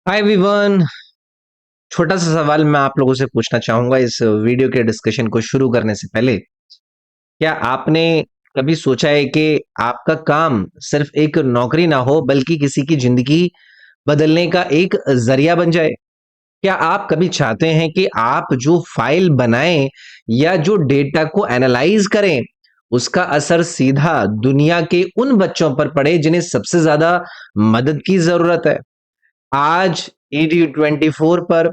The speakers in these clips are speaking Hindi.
Hi everyone. छोटा सा सवाल मैं आप लोगों से पूछना चाहूंगा इस वीडियो के डिस्कशन को शुरू करने से पहले। क्या आपने कभी सोचा है कि आपका काम सिर्फ एक नौकरी ना हो बल्कि किसी की जिंदगी बदलने का एक जरिया बन जाए? क्या आप कभी चाहते हैं कि आप जो फाइल बनाएं या जो डेटा को एनालाइज करें उसका असर सीधा दुनिया के उन बच्चों पर पड़े जिन्हें सबसे ज्यादा मदद की जरूरत है? आज EDU 24 पर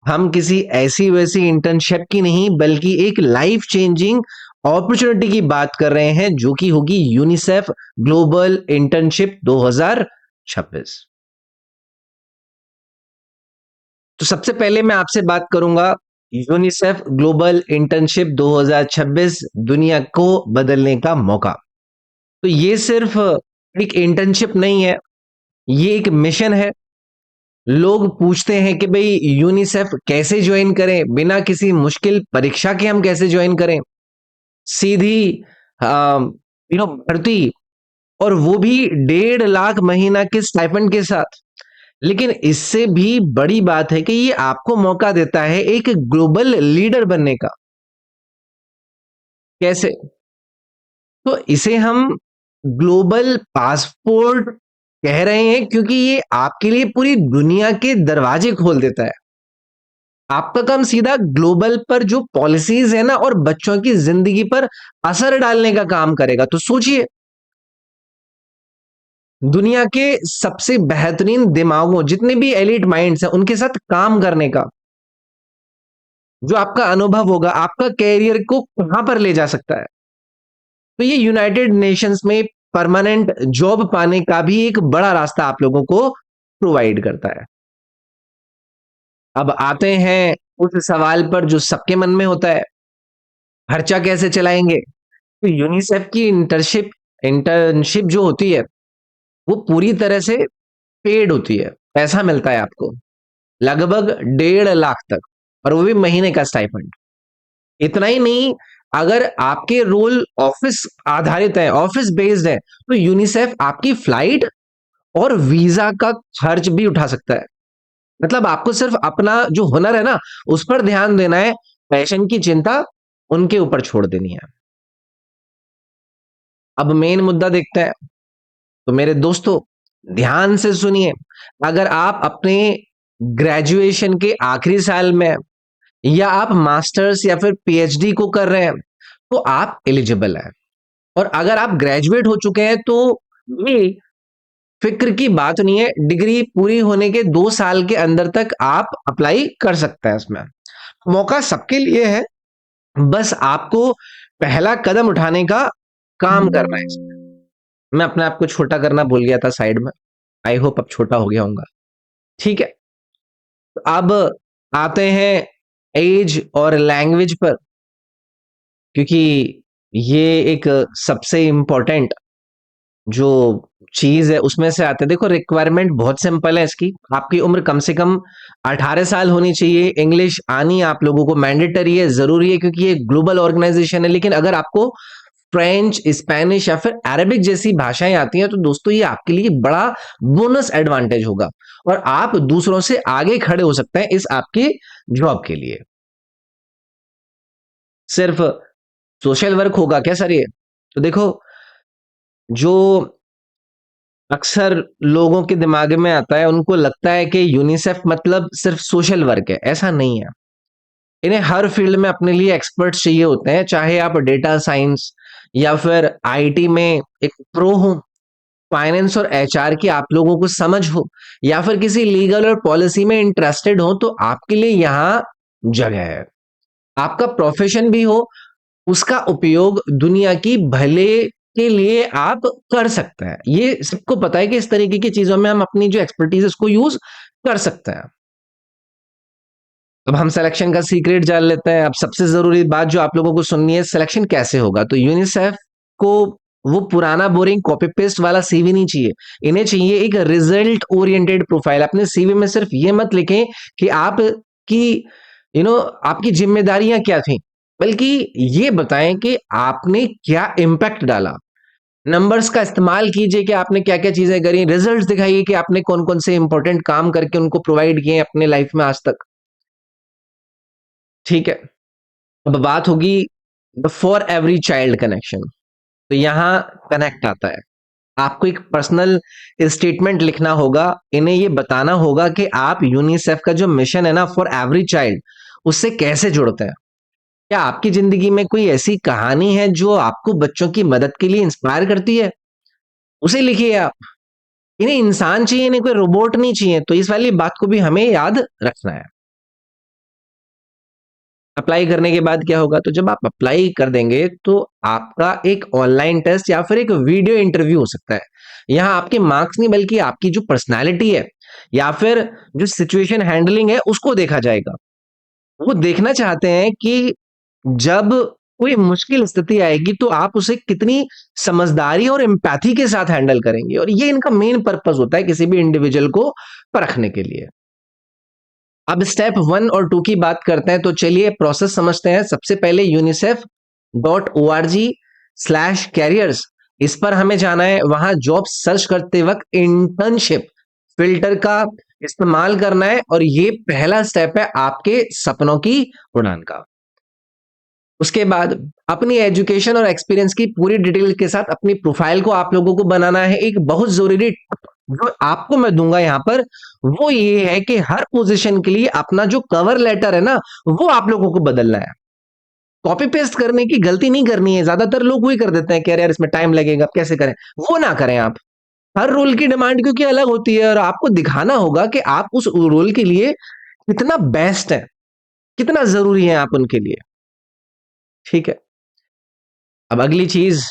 हम किसी ऐसी वैसी इंटर्नशिप की नहीं बल्कि एक लाइफ चेंजिंग अपॉर्चुनिटी की बात कर रहे हैं जो कि होगी यूनिसेफ ग्लोबल इंटर्नशिप 2026। तो सबसे पहले मैं आपसे बात करूंगा यूनिसेफ ग्लोबल इंटर्नशिप 2026 दुनिया को बदलने का मौका। तो ये सिर्फ एक इंटर्नशिप नहीं है, ये एक मिशन है। लोग पूछते हैं कि भाई यूनिसेफ कैसे ज्वाइन करें, बिना किसी मुश्किल परीक्षा के हम कैसे ज्वाइन करें? सीधी भर्ती, और वो भी 1.5 लाख महीना के स्टाइपेंड के साथ। लेकिन इससे भी बड़ी बात है कि ये आपको मौका देता है एक ग्लोबल लीडर बनने का। कैसे? तो इसे हम ग्लोबल पासपोर्ट कह रहे हैं क्योंकि ये आपके लिए पूरी दुनिया के दरवाजे खोल देता है। आपका काम सीधा ग्लोबल पर जो पॉलिसीज है ना और बच्चों की जिंदगी पर असर डालने का काम करेगा। तो सोचिए, दुनिया के सबसे बेहतरीन दिमागों, जितने भी एलिट माइंड्स हैं, उनके साथ काम करने का जो आपका अनुभव होगा, आपका कैरियर को कहां पर ले जा सकता है। तो ये यूनाइटेड नेशंस में परमानेंट जॉब पाने का भी एक बड़ा रास्ता आप लोगों को प्रोवाइड करता है। अब आते हैं उस सवाल पर जो सबके मन में होता है, खर्चा कैसे चलाएंगे? तो यूनिसेफ की इंटर्नशिप इंटर्नशिप जो होती है वो पूरी तरह से पेड होती है, पैसा मिलता है आपको लगभग 1.5 लाख तक, और वो भी महीने का स्टाइपेंड। इतना ही नहीं, अगर आपके रोल ऑफिस आधारित है, ऑफिस बेस्ड है, तो यूनिसेफ आपकी फ्लाइट और वीजा का खर्च भी उठा सकता है। मतलब आपको सिर्फ अपना जो हुनर है ना उस पर ध्यान देना है, पैशन की चिंता उनके ऊपर छोड़ देनी है। अब मेन मुद्दा देखते हैं। तो मेरे दोस्तों, ध्यान से सुनिए। अगर आप अपने ग्रेजुएशन के आखिरी साल में, या आप मास्टर्स या फिर पीएचडी को कर रहे हैं, तो आप एलिजिबल हैं। और अगर आप ग्रेजुएट हो चुके हैं तो भी फिक्र की बात नहीं है, डिग्री पूरी होने के 2 साल के अंदर तक आप अप्लाई कर सकते हैं इसमें। मौका सबके लिए है, बस आपको पहला कदम उठाने का काम करना है इसमें। मैं अपने आप को छोटा करना भूल गया था साइड में। आई होप अब छोटा हो गया होऊंगा। ठीक है। तो अब आते हैं एज और लैंग्वेज पर, क्योंकि ये एक सबसे इम्पोर्टेंट जो चीज है उसमें से आते हैं। देखो, रिक्वायरमेंट बहुत सिंपल है इसकी। आपकी उम्र कम से कम 18 साल होनी चाहिए। इंग्लिश आनी आप लोगों को मैंडेटरी है, जरूरी है, क्योंकि ये ग्लोबल ऑर्गेनाइजेशन है। लेकिन अगर आपको फ्रेंच, स्पेनिश या फिर अरेबिक जैसी भाषाएं आती हैं तो दोस्तों ये आपके लिए बड़ा बोनस एडवांटेज होगा, और आप दूसरों से आगे खड़े हो सकते हैं इस आपकी जॉब के लिए। सिर्फ सोशल वर्क होगा क्या सर ये? तो देखो, जो अक्सर लोगों के दिमाग में आता है, उनको लगता है कि यूनिसेफ मतलब सिर्फ सोशल वर्क है। ऐसा नहीं है। इन्हें हर फील्ड में अपने लिए एक्सपर्ट्स चाहिए होते हैं, चाहे आप डेटा साइंस या फिर आईटी में एक प्रो हो, फाइनेंस और एचआर की आप लोगों को समझ हो, या फिर किसी लीगल और पॉलिसी में इंटरेस्टेड हो, तो आपके लिए यहाँ जगह है। आपका प्रोफेशन भी हो, उसका उपयोग दुनिया की भले के लिए आप कर सकते हैं। ये सबको पता है कि इस तरीके की चीजों में हम अपनी जो एक्सपर्टीज है उसको यूज कर सकते हैं। अब हम सिलेक्शन का सीक्रेट जान लेते हैं। अब सबसे जरूरी बात जो आप लोगों को सुननी है, सिलेक्शन कैसे होगा? तो यूनिसेफ को वो पुराना बोरिंग कॉपी पेस्ट वाला सीवी नहीं चाहिए। इन्हें चाहिए एक रिजल्ट ओरिएंटेड प्रोफाइल। अपने सीवी में सिर्फ ये मत लिखें कि आपकी आपकी जिम्मेदारियां क्या थी, बल्कि ये बताएं कि आपने क्या इम्पैक्ट डाला। नंबर्स का इस्तेमाल कीजिए कि आपने क्या-क्या चीज़ें करी, रिजल्ट्स दिखाइए कि आपने कौन-कौन से इंपॉर्टेंट काम करके उनको प्रोवाइड किए हैं अपने लाइफ में आज तक, ठीक है? अब बात होगी the for every child connection. तो यहाँ कनेक्ट आता है। आपको एक पर्सनल स्टेटमेंट लिखना होगा, इन्हें ये बताना होगा कि आप यूनिसेफ का जो मिशन है ना फॉर एवरी चाइल्ड, उससे कैसे जुड़ते हैं। क्या आपकी ज़िंदगी में कोई ऐसी कहानी है जो आपको बच्चों की मदद के लिए इंस्पायर करती है? उसे लिखिए आप। इन्हें इंसान चाहिए, इन्हें कोई रोबोट नहीं चाहिए, तो इस वाली बात को भी हमें याद रखना है। अप्लाई करने के बाद क्या होगा? तो जब आप अप्लाई कर देंगे, तो आपका एक ऑनलाइन टेस्ट या फिर एक वीडियो इंटरव्यू हो सकता है। यहाँ आपके मार्क्स नहीं बल्कि आपकी जो पर्सनैलिटी है या फिर जो सिचुएशन हैंडलिंग है, उसको देखा जाएगा। वो देखना चाहते हैं कि जब कोई मुश्किल स्थिति आएगी तो आप उसे कितनी समझदारी और एम्पैथी के साथ हैंडल करेंगे और ये इनका मेन पर्पस होता है किसी भी इंडिविजुअल को परखने के लिए। अब स्टेप 1 और 2 की बात करते हैं तो चलिए प्रोसेस समझते हैं। सबसे पहले unicef.org/careers इस पर हमें जाना है। वहां जॉब सर्च करते वक्त इंटर्नशिप फिल्टर का इस्तेमाल करना है और ये पहला स्टेप है आपके सपनों की उड़ान का। उसके बाद अपनी एजुकेशन और एक्सपीरियंस की पूरी डिटेल के साथ अपनी प्रोफाइल को आप लोगों को बनाना है। एक बहुत जरूरी जो आपको मैं दूंगा यहाँ पर वो ये है कि हर पोजीशन के लिए अपना जो कवर लेटर है ना वो आप लोगों को बदलना है। कॉपी पेस्ट करने की गलती नहीं करनी है। ज्यादातर लोग वही कर देते हैं कि अरे यार इसमें टाइम लगेगा कैसे करें, वो ना करें आप। हर रोल की डिमांड क्योंकि अलग होती है और आपको दिखाना होगा कि आप उस रोल के लिए कितना बेस्ट है, कितना जरूरी है आप उनके लिए। ठीक है, अब अगली चीज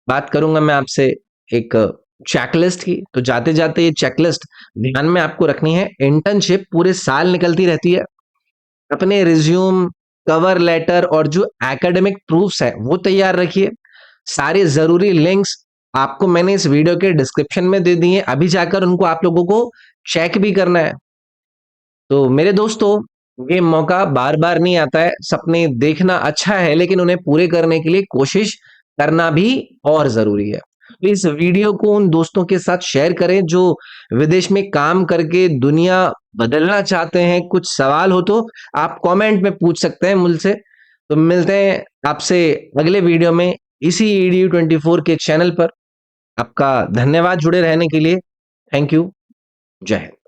बात करूंगा मैं आपसे एक चेकलिस्ट की। तो जाते जाते ये चेकलिस्ट ध्यान में आपको रखनी है। इंटर्नशिप पूरे साल निकलती रहती है। अपने रिज्यूम, कवर लेटर और जो एकेडमिक प्रूफ्स है वो तैयार रखिए। सारे जरूरी लिंक्स आपको मैंने इस वीडियो के डिस्क्रिप्शन में दे दिए, अभी जाकर उनको आप लोगों को चेक भी करना है। तो मेरे दोस्तों, ये मौका बार बार नहीं आता है। सपने देखना अच्छा है लेकिन उन्हें पूरे करने के लिए कोशिश करना भी और जरूरी है। तो इस वीडियो को उन दोस्तों के साथ शेयर करें जो विदेश में काम करके दुनिया बदलना चाहते हैं। कुछ सवाल हो तो आप कमेंट में पूछ सकते हैं मुझसे। तो मिलते हैं आपसे अगले वीडियो में इसी EDU24 के चैनल पर। आपका धन्यवाद जुड़े रहने के लिए। Thank you. जय हिंद।